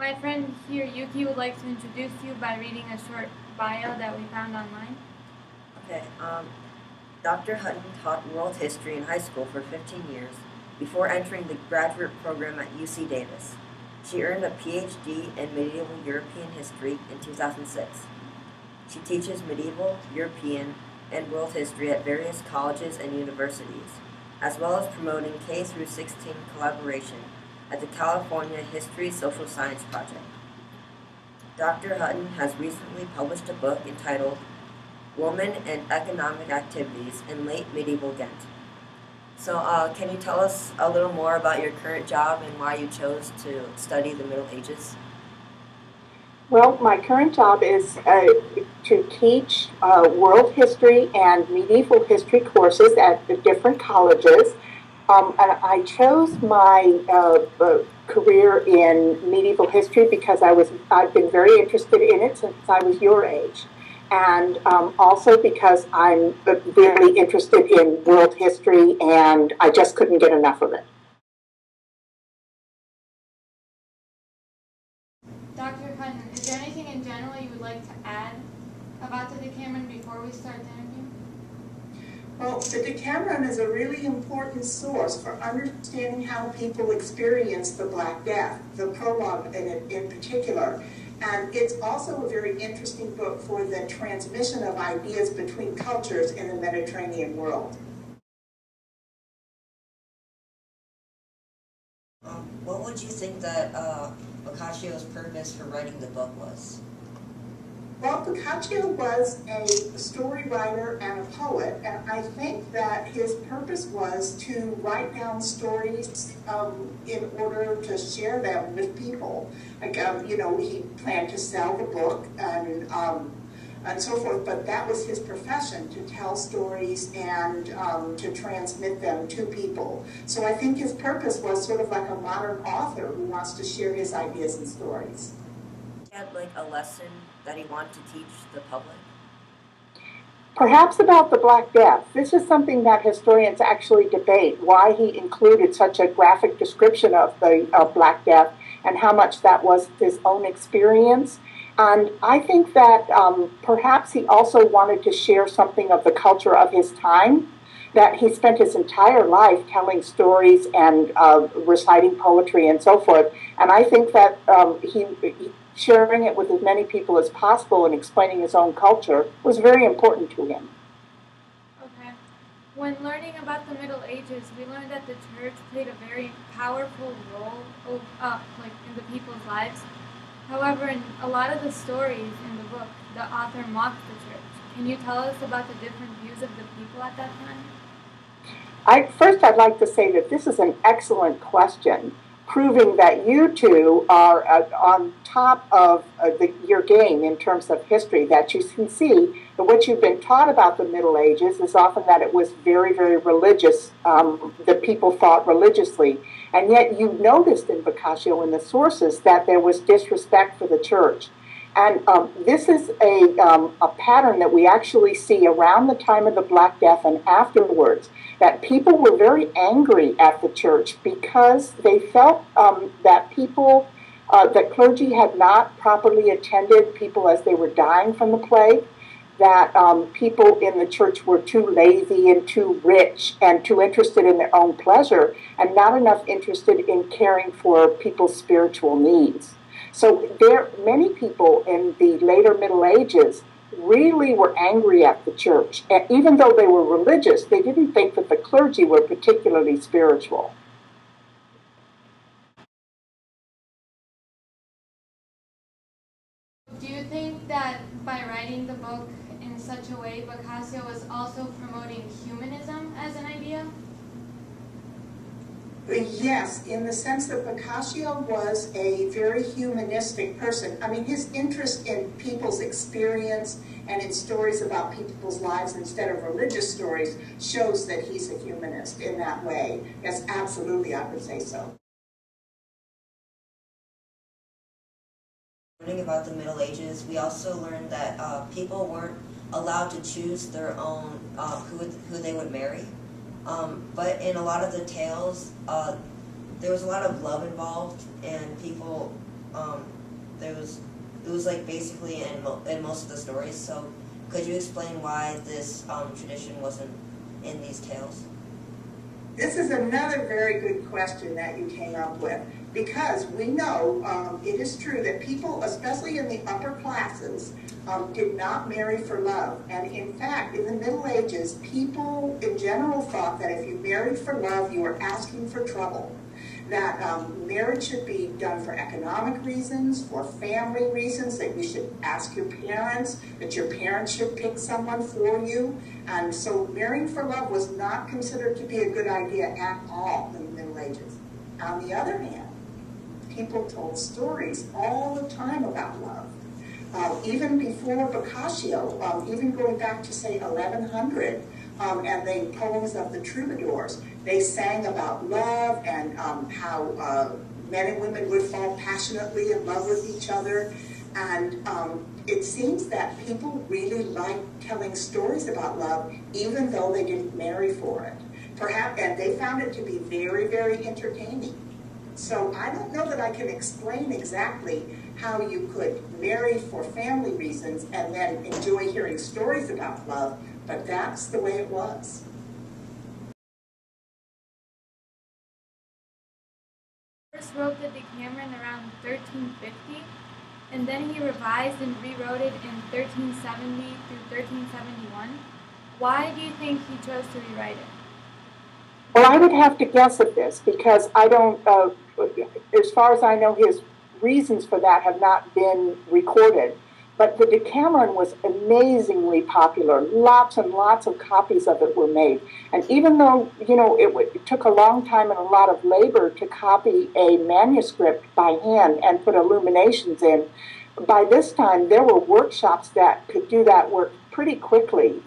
My friend here, Yuki, would like to introduce you by reading a short bio that we found online. Okay, Dr. Hutton taught world history in high school for 15 years before entering the graduate program at UC Davis. She earned a PhD in medieval European history in 2006. She teaches medieval, European, and world history at various colleges and universities, as well as promoting K-16 collaboration at the California History Social Science Project. Dr. Hutton has recently published a book entitled Woman and Economic Activities in Late Medieval Ghent. So can you tell us a little more about your current job and why you chose to study the Middle Ages? Well, my current job is to teach world history and medieval history courses at the different colleges. And I chose my career in medieval history because I've been very interested in it since I was your age. And also because I'm very interested in world history and I just couldn't get enough of it. Dr. Hutton, is there anything in general you would like to add about the Decameron before we start the interview? Well, the Decameron is a really important source for understanding how people experience the Black Death, the prologue in particular. And it's also a very interesting book for the transmission of ideas between cultures in the Mediterranean world. What would you think that Boccaccio's purpose for writing the book was? Well, Boccaccio was a story writer and a poet, and I think that his purpose was to write down stories in order to share them with people. Like, he planned to sell the book and so forth, but that was his profession, to tell stories and to transmit them to people. So I think his purpose was sort of like a modern author who wants to share his ideas and stories. He had like a lesson that he wanted to teach the public? Perhaps about the Black Death. This is something that historians actually debate, why he included such a graphic description of the Black Death and how much that was his own experience. And I think that perhaps he also wanted to share something of the culture of his time, that he spent his entire life telling stories and reciting poetry and so forth. And I think that he sharing it with as many people as possible and explaining his own culture was very important to him. Okay. When learning about the Middle Ages, we learned that the church played a very powerful role in the people's lives. However, in a lot of the stories in the book, the author mocked the church. Can you tell us about the different views of the people at that time? First, I'd like to say that this is an excellent question, proving that you two are on top of your game in terms of history, that you can see that what you've been taught about the Middle Ages is often that it was very, very religious, that people thought religiously. And yet you noticed in Boccaccio in the sources that there was disrespect for the church. And this is a pattern that we actually see around the time of the Black Death and afterwards, that people were very angry at the church because they felt that that clergy had not properly attended people as they were dying from the plague, that people in the church were too lazy and too rich and too interested in their own pleasure and not enough interested in caring for people's spiritual needs. So many people in the later Middle Ages really were angry at the church. And even though they were religious, they didn't think that the clergy were particularly spiritual. Do you think that by writing the book in such a way, Boccaccio was also promoting humanism as an idea? Yes, in the sense that Boccaccio was a very humanistic person. I mean, his interest in people's experience and in stories about people's lives instead of religious stories shows that he's a humanist in that way. Yes, absolutely, I would say so. Learning about the Middle Ages, we also learned that people weren't allowed to choose their own who they would marry. But in a lot of the tales, there was a lot of love involved, and people it was like basically in most of the stories. So could you explain why this tradition wasn't in these tales? This is another very good question that you came up with, because we know it is true that people, especially in the upper classes, did not marry for love. And in fact, in the Middle Ages, people in general thought that if you married for love, you were asking for trouble. That marriage should be done for economic reasons, for family reasons, that you should ask your parents, that your parents should pick someone for you. And so marrying for love was not considered to be a good idea at all in the Middle Ages. On the other hand, people told stories all the time about love. Even before Boccaccio, even going back to, say, 1100, and the poems of the troubadours, they sang about love and how men and women would fall passionately in love with each other. And it seems that people really liked telling stories about love, even though they didn't marry for it. Perhaps, and they found it to be very, very entertaining. So I don't know that I can explain exactly how you could marry for family reasons and then enjoy hearing stories about love, but that's the way it was. First wrote the Decameron around 1350, and then he revised and rewrote it in 1370 through 1371. Why do you think he chose to rewrite it? Well, I would have to guess at this because I don't, as far as I know, his reasons for that have not been recorded. But the Decameron was amazingly popular. Lots and lots of copies of it were made. And even though, it took a long time and a lot of labor to copy a manuscript by hand and put illuminations in, by this time there were workshops that could do that work pretty quickly.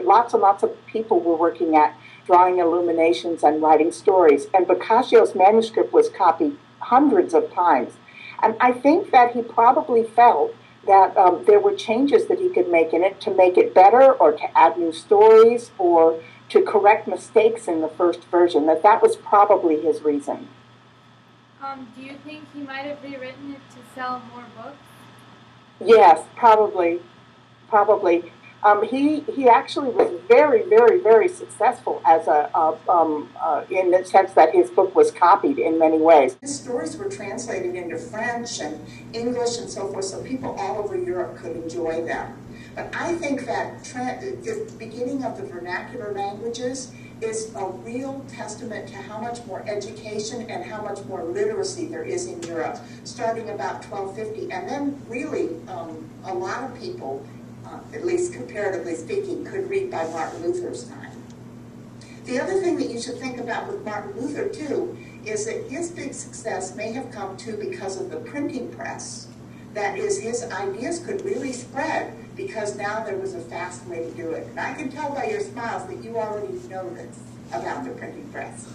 Lots and lots of people were working at drawing illuminations and writing stories. And Boccaccio's manuscript was copied hundreds of times. And I think that he probably felt that there were changes that he could make in it to make it better or to add new stories or to correct mistakes in the first version, that was probably his reason. Do you think he might have rewritten it to sell more books? Yes, probably. He actually was very, very, very successful as in the sense that his book was copied in many ways. His stories were translated into French and English and so forth, so people all over Europe could enjoy them. But I think that the beginning of the vernacular languages is a real testament to how much more education and how much more literacy there is in Europe, starting about 1250. And then really a lot of people, at least comparatively speaking, could read by Martin Luther's time. The other thing that you should think about with Martin Luther, too, is that his big success may have come, too, because of the printing press. That is, his ideas could really spread because now there was a fast way to do it. And I can tell by your smiles that you already know this about the printing press.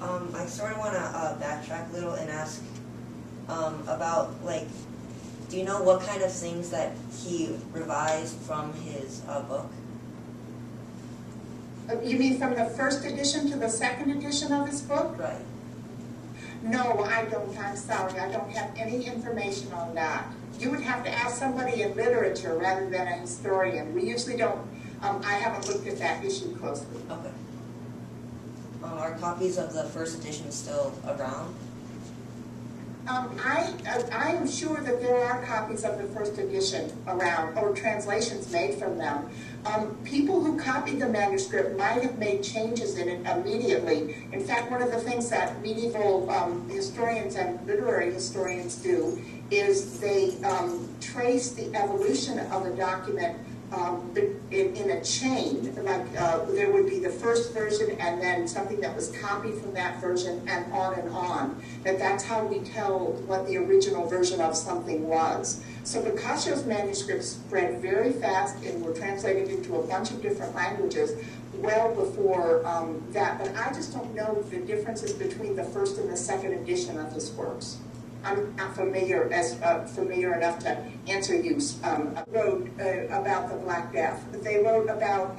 I sort of want to backtrack a little and ask about, do you know what kind of things that he revised from his book? You mean from the first edition to the second edition of his book? Right. No, I don't. I'm sorry. I don't have any information on that. You would have to ask somebody in literature rather than a historian. We usually don't. I haven't looked at that issue closely. Okay. Are copies of the first edition still around? I am sure that there are copies of the first edition around, or translations made from them. People who copied the manuscript might have made changes in it immediately. In fact, one of the things that medieval historians and literary historians do is they trace the evolution of a document in a chain. Like there would be the first version and then something that was copied from that version and on. That's how we tell what the original version of something was. So Boccaccio's manuscripts spread very fast and were translated into a bunch of different languages well before that. But I just don't know the differences between the first and the second edition of his works. I'm not familiar enough to answer you. Wrote about the Black Death. They wrote about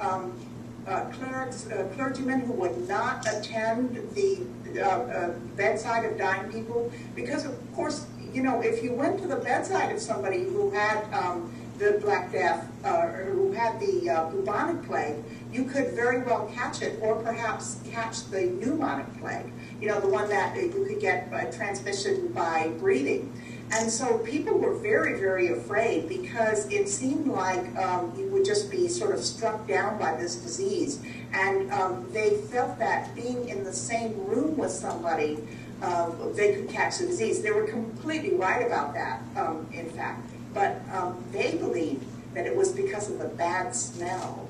clergymen who would not attend the bedside of dying people, because of course, you know, if you went to the bedside of somebody who had the Black Death or who had the bubonic plague, you could very well catch it, or perhaps catch the pneumonic plague, you know, the one that you could get by transmission by breathing. And so people were very, very afraid, because it seemed like you would just be sort of struck down by this disease. And they felt that being in the same room with somebody, they could catch the disease. They were completely right about that, in fact. But they believed that it was because of the bad smell.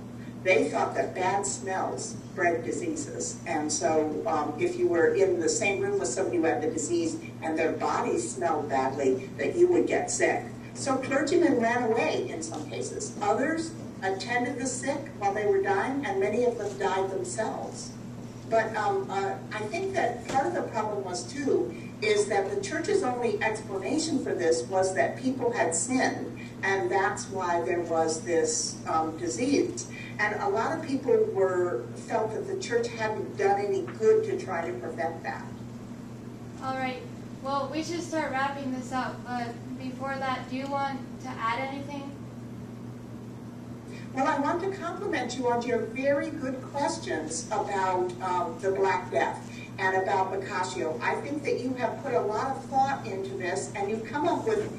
They thought that bad smells bred diseases. And so if you were in the same room with somebody who had the disease and their bodies smelled badly, that you would get sick. So clergymen ran away in some cases. Others attended the sick while they were dying, and many of them died themselves. But I think that part of the problem was, too, is that the church's only explanation for this was that people had sinned, and that's why there was this disease. And a lot of people felt that the church hadn't done any good to try to prevent that. All right. Well, we should start wrapping this up, but before that, do you want to add anything? Well, I want to compliment you on your very good questions about the Black Death and about Boccaccio. I think that you have put a lot of thought into this, and you've come up with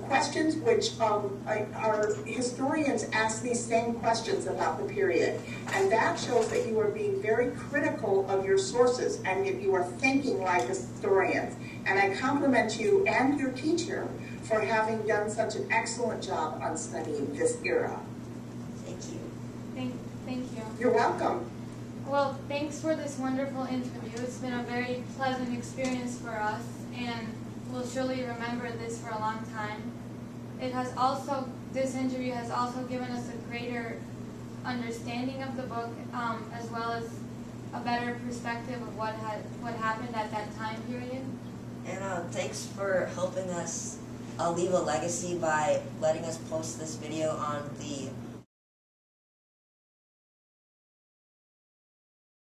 questions which our historians ask these same questions about the period. And that shows that you are being very critical of your sources, and that you are thinking like historians. And I compliment you and your teacher for having done such an excellent job on studying this era. Thank you. Thank you. You're welcome. Well, thanks for this wonderful interview. It's been a very pleasant experience for us, and we'll surely remember this for a long time. This interview has also given us a greater understanding of the book, as well as a better perspective of what happened at that time period. And thanks for helping us leave a legacy by letting us post this video on the